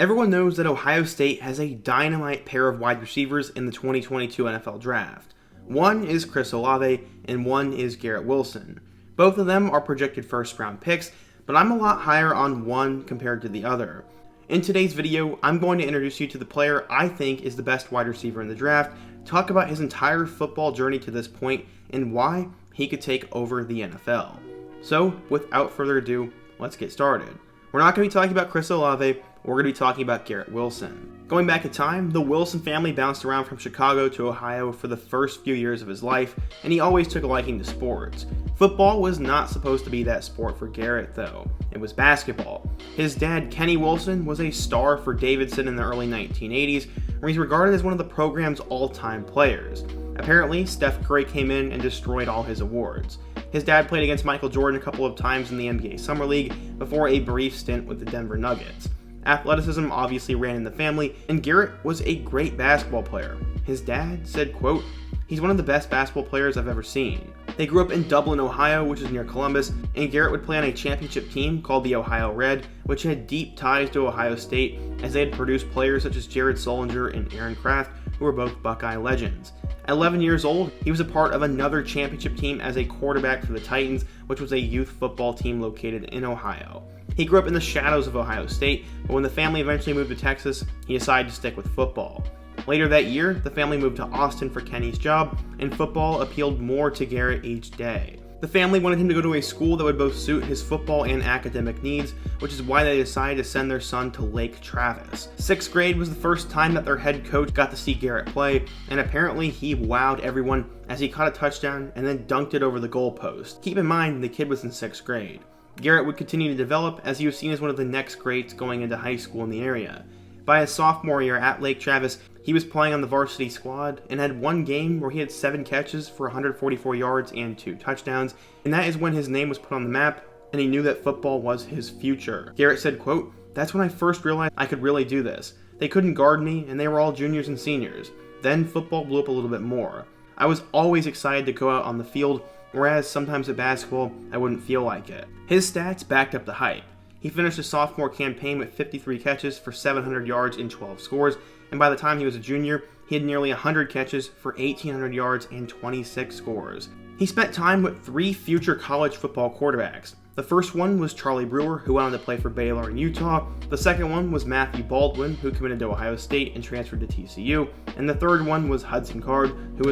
Everyone knows that Ohio State has a dynamite pair of wide receivers in the 2022 NFL Draft. One is Chris Olave, and one is Garrett Wilson. Both of them are projected first-round picks, but I'm a lot higher on one compared to the other. In today's video, I'm going to introduce you to the player I think is the best wide receiver in the draft, talk about his entire football journey to this point, and why he could take over the NFL. So, without further ado, let's get started. We're not going to be talking about Chris Olave, we're going to be talking about Garrett Wilson. Going back in time, the Wilson family bounced around from Chicago to Ohio for the first few years of his life, and he always took a liking to sports. Football was not supposed to be that sport for Garrett, though. It was basketball. His dad, Kenny Wilson, was a star for Davidson in the early 1980s, where he's regarded as one of the program's all-time players. Apparently, Steph Curry came in and destroyed all his awards. His dad played against Michael Jordan a couple of times in the NBA Summer League before a brief stint with the Denver Nuggets. Athleticism obviously ran in the family, and Garrett was a great basketball player. His dad said, quote, "He's one of the best basketball players I've ever seen." They grew up in Dublin, Ohio, which is near Columbus, and Garrett would play on a championship team called the Ohio Red, which had deep ties to Ohio State, as they had produced players such as Jared Sullinger and Aaron Kraft, who were both Buckeye legends. At 11 years old, he was a part of another championship team as a quarterback for the Titans, which was a youth football team located in Ohio. He grew up in the shadows of Ohio State, but when the family eventually moved to Texas, he decided to stick with football. Later that year, the family moved to Austin for Kenny's job, and football appealed more to Garrett each day. The family wanted him to go to a school that would both suit his football and academic needs, which is why they decided to send their son to Lake Travis. 6th grade was the first time that their head coach got to see Garrett play, and apparently he wowed everyone as he caught a touchdown and then dunked it over the goalpost. Keep in mind, the kid was in 6th grade. Garrett would continue to develop as he was seen as one of the next greats going into high school in the area. By his sophomore year at Lake Travis, he was playing on the varsity squad and had one game where he had 7 catches for 144 yards and 2 touchdowns, and that is when his name was put on the map and he knew that football was his future. Garrett said, quote, "That's when I first realized I could really do this. They couldn't guard me and they were all juniors and seniors. Then football blew up a little bit more. I was always excited to go out on the field, whereas sometimes at basketball, I wouldn't feel like it." His stats backed up the hype. He finished his sophomore campaign with 53 catches for 700 yards and 12 scores, and by the time he was a junior, he had nearly 100 catches for 1,800 yards and 26 scores. He spent time with 3 future college football quarterbacks. The first one was Charlie Brewer, who went on to play for Baylor and Utah. The second one was Matthew Baldwin, who committed to Ohio State and transferred to TCU. And the third one was Hudson Card, who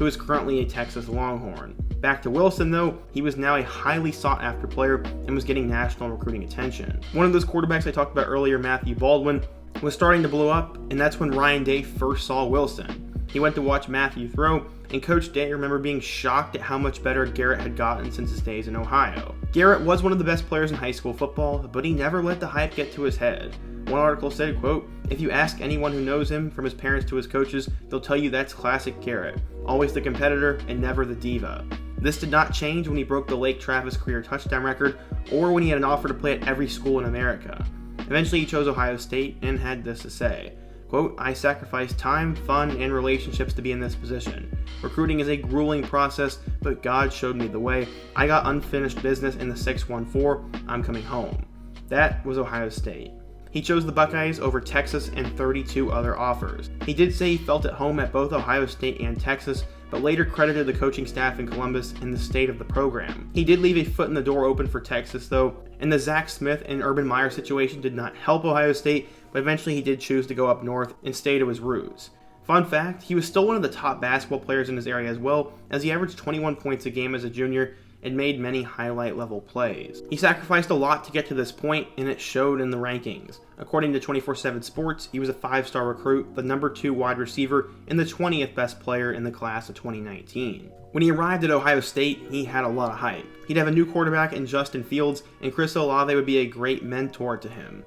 is currently a Texas Longhorn. Back to Wilson though, he was now a highly sought after player and was getting national recruiting attention. One of those quarterbacks I talked about earlier, Matthew Baldwin, was starting to blow up, and that's when Ryan Day first saw Wilson. He went to watch Matthew throw, and Coach Day remembered being shocked at how much better Garrett had gotten since his days in Ohio. Garrett was one of the best players in high school football, but he never let the hype get to his head. One article said, quote, "If you ask anyone who knows him, from his parents to his coaches, they'll tell you that's classic Garrett. Always the competitor and never the diva." This did not change when he broke the Lake Travis career touchdown record or when he had an offer to play at every school in America. Eventually he chose Ohio State and had this to say, quote, "I sacrificed time, fun, and relationships to be in this position. Recruiting is a grueling process, but God showed me the way. I got unfinished business in the 614. I'm coming home." That was Ohio State. He chose the Buckeyes over Texas and 32 other offers. He did say he felt at home at both Ohio State and Texas, but later credited the coaching staff in Columbus and the state of the program. He did leave a foot in the door open for Texas though, and the Zach Smith and Urban Meyer situation did not help Ohio State, but eventually he did choose to go up north and stay to his roots. Fun fact, he was still one of the top basketball players in his area as well, as he averaged 21 points a game as a junior and made many highlight level plays. He sacrificed a lot to get to this point, and it showed in the rankings. According to 24/7 Sports, he was a 5-star recruit, the number 2 wide receiver, and the 20th best player in the class of 2019. When he arrived at Ohio State, he had a lot of hype. He'd have a new quarterback in Justin Fields, and Chris Olave would be a great mentor to him.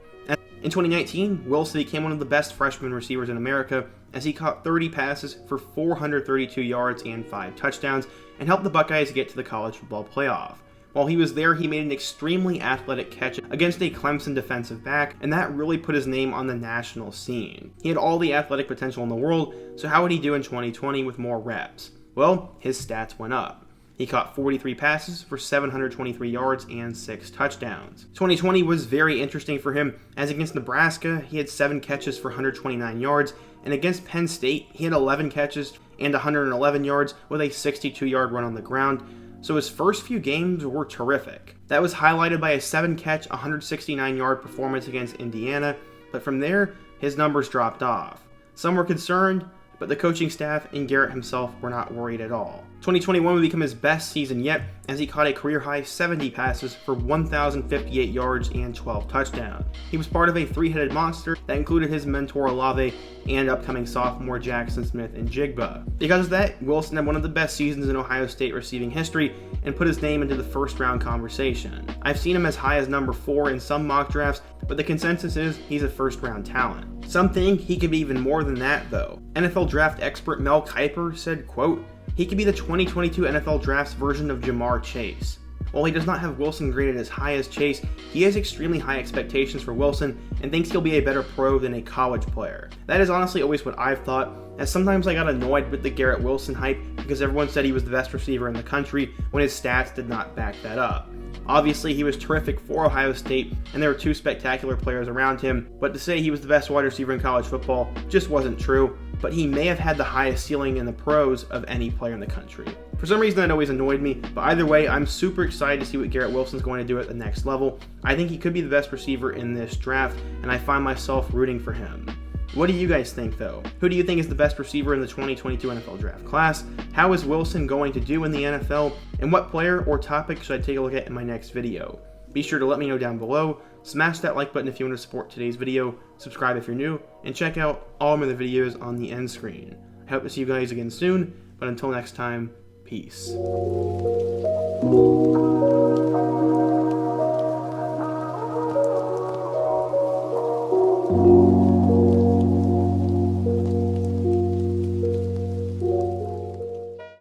In 2019, Wilson became one of the best freshman receivers in America as he caught 30 passes for 432 yards and 5 touchdowns and helped the Buckeyes get to the college football playoff. While he was there, he made an extremely athletic catch against a Clemson defensive back, and that really put his name on the national scene. He had all the athletic potential in the world, so how would he do in 2020 with more reps? Well, his stats went up. He caught 43 passes for 723 yards and 6 touchdowns. 2020 was very interesting for him, as against Nebraska, he had 7 catches for 129 yards, and against Penn State, he had 11 catches and 111 yards with a 62-yard run on the ground, so his first few games were terrific. That was highlighted by a 7-catch, 169-yard performance against Indiana, but from there, his numbers dropped off. Some were concerned, but the coaching staff and Garrett himself were not worried at all. 2021 would become his best season yet, as he caught a career-high 70 passes for 1,058 yards and 12 touchdowns. He was part of a 3-headed monster that included his mentor Olave and upcoming sophomore Jackson Smith and Jigba. Because of that, Wilson had one of the best seasons in Ohio State receiving history and put his name into the first-round conversation. I've seen him as high as number 4 in some mock drafts, but the consensus is he's a first-round talent. Some think he could be even more than that, though. NFL draft expert Mel Kiper said, quote, "He could be the 2022 NFL Draft's version of Jamar Chase." While he does not have Wilson graded as high as Chase, he has extremely high expectations for Wilson and thinks he'll be a better pro than a college player. That is honestly always what I've thought, as sometimes I got annoyed with the Garrett Wilson hype because everyone said he was the best receiver in the country when his stats did not back that up. Obviously, he was terrific for Ohio State, and there were 2 spectacular players around him, but to say he was the best wide receiver in college football just wasn't true, but he may have had the highest ceiling in the pros of any player in the country. For some reason, that always annoyed me, but either way, I'm super excited to see what Garrett Wilson's going to do at the next level. I think he could be the best receiver in this draft, and I find myself rooting for him. What do you guys think, though? Who do you think is the best receiver in the 2022 NFL Draft class? How is Wilson going to do in the NFL? And what player or topic should I take a look at in my next video? Be sure to let me know down below. Smash that like button if you want to support today's video, subscribe if you're new, and check out all my other videos on the end screen. I hope to see you guys again soon, but until next time, peace.